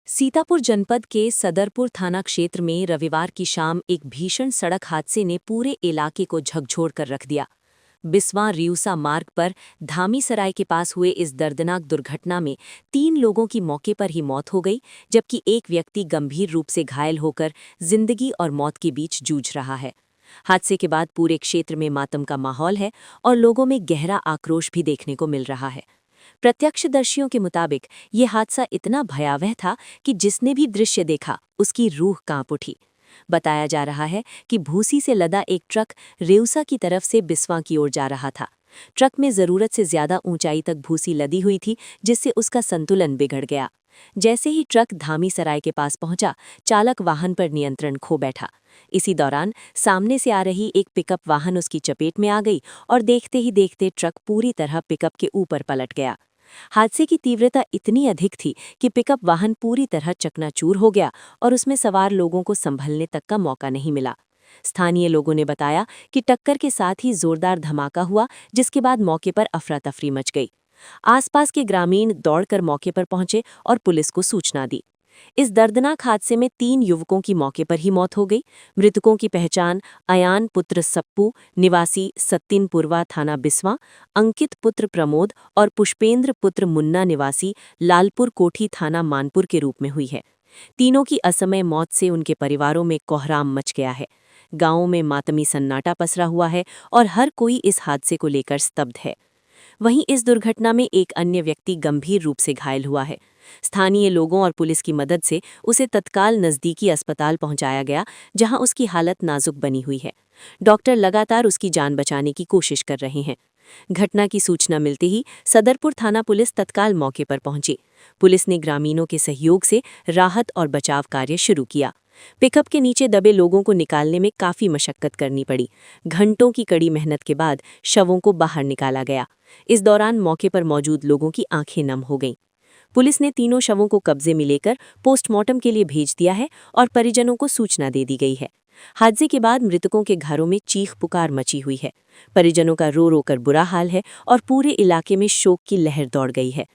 सीतापुर जनपद के सदरपुर थाना क्षेत्र में रविवार की शाम एक भीषण सड़क हादसे ने पूरे इलाके को झकझोर कर रख दिया। बिस्वा रिउसा मार्ग पर धामीसराय के पास हुए इस दर्दनाक दुर्घटना में 3 लोगों की मौके पर ही मौत हो गई, जबकि एक व्यक्ति गंभीर रूप से घायल होकर जिंदगी और मौत के बीच जूझ रहा है। हादसे के बाद पूरे क्षेत्र में मातम का माहौल है और लोगों में गहरा आक्रोश भी देखने को मिल रहा है। प्रत्यक्षदर्शियों के मुताबिक ये हादसा इतना भयावह था कि जिसने भी दृश्य देखा उसकी रूह कांप उठी। बताया जा रहा है कि भूसी से लदा एक ट्रक रेउसा की तरफ से बिस्वा की ओर जा रहा था। ट्रक में जरूरत से ज्यादा ऊंचाई तक भूसी लदी हुई थी, जिससे उसका संतुलन बिगड़ गया। जैसे ही ट्रक धामीसराय के पास पहुंचा, चालक वाहन पर नियंत्रण खो बैठा। इसी दौरान सामने से आ रही एक पिकअप वाहन उसकी चपेट में आ गई और देखते ही देखते ट्रक पूरी तरह पिकअप के ऊपर पलट गया। हादसे की तीव्रता इतनी अधिक थी कि पिकअप वाहन पूरी तरह चकनाचूर हो गया और उसमें सवार लोगों को संभलने तक का मौका नहीं मिला। स्थानीय लोगों ने बताया कि टक्कर के साथ ही जोरदार धमाका हुआ, जिसके बाद मौके पर अफरा-तफरी मच गई। आसपास के ग्रामीण दौड़कर मौके पर पहुंचे और पुलिस को सूचना दी। इस दर्दनाक हादसे में 3 युवकों की मौके पर ही मौत हो गई। मृतकों की पहचान अयान पुत्र सप्पू निवासी सत्तीनपुरवा थाना बिस्वा, अंकित पुत्र प्रमोद और पुष्पेंद्र पुत्र मुन्ना निवासी लालपुर कोठी थाना मानपुर के रूप में हुई है। तीनों की असमय मौत से उनके परिवारों में कोहराम मच गया है। गांवों में मातमी सन्नाटा पसरा हुआ है और हर कोई इस हादसे को लेकर स्तब्ध है। वहीं इस दुर्घटना में एक अन्य व्यक्ति गंभीर रूप से घायल हुआ है। स्थानीय लोगों और पुलिस की मदद से उसे तत्काल नजदीकी अस्पताल पहुंचाया गया, जहां उसकी हालत नाजुक बनी हुई है। डॉक्टर लगातार उसकी जान बचाने की कोशिश कर रहे हैं। घटना की सूचना मिलते ही सदरपुर थाना पुलिस तत्काल मौके पर पहुंची। पुलिस ने ग्रामीणों के सहयोग से राहत और बचाव कार्य शुरू किया। पिकअप के नीचे दबे लोगों को निकालने में काफी मशक्कत करनी पड़ी। घंटों की कड़ी मेहनत के बाद शवों को बाहर निकाला गया। इस दौरान मौके पर मौजूद लोगों की आंखें नम हो गईं। पुलिस ने तीनों शवों को कब्जे में लेकर पोस्टमार्टम के लिए भेज दिया है और परिजनों को सूचना दे दी गई है। हादसे के बाद मृतकों के घरों में चीख पुकार मची हुई है। परिजनों का रो रो कर बुरा हाल है और पूरे इलाके में शोक की लहर दौड़ गई है।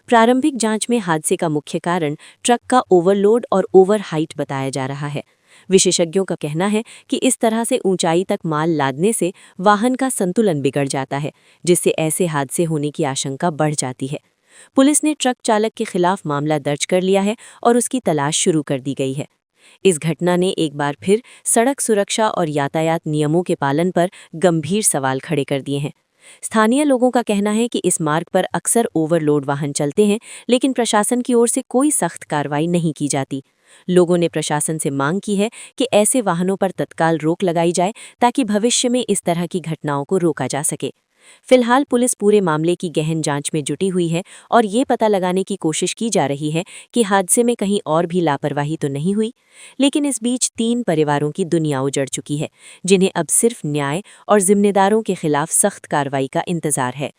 प्रारंभिक जांच में हादसे का मुख्य कारण ट्रक का ओवरलोड और ओवर हाइट बताया जा रहा है। विशेषज्ञों का कहना है कि इस तरह से ऊंचाई तक माल लादने से वाहन का संतुलन बिगड़ जाता है, जिससे ऐसे हादसे होने की आशंका बढ़ जाती है। पुलिस ने ट्रक चालक के खिलाफ मामला दर्ज कर लिया है और उसकी तलाश शुरू कर दी गई है। इस घटना ने एक बार फिर सड़क सुरक्षा और यातायात नियमों के पालन पर गंभीर सवाल खड़े कर दिए हैं। स्थानीय लोगों का कहना है कि इस मार्ग पर अक्सर ओवरलोड वाहन चलते हैं, लेकिन प्रशासन की ओर से कोई सख्त कार्रवाई नहीं की जाती। लोगों ने प्रशासन से मांग की है कि ऐसे वाहनों पर तत्काल रोक लगाई जाए, ताकि भविष्य में इस तरह की घटनाओं को रोका जा सके। फिलहाल पुलिस पूरे मामले की गहन जांच में जुटी हुई है और ये पता लगाने की कोशिश की जा रही है कि हादसे में कहीं और भी लापरवाही तो नहीं हुई। लेकिन इस बीच 3 परिवारों की दुनिया उजड़ चुकी है, जिन्हें अब सिर्फ न्याय और जिम्मेदारों के खिलाफ सख्त कार्रवाई का इंतजार है।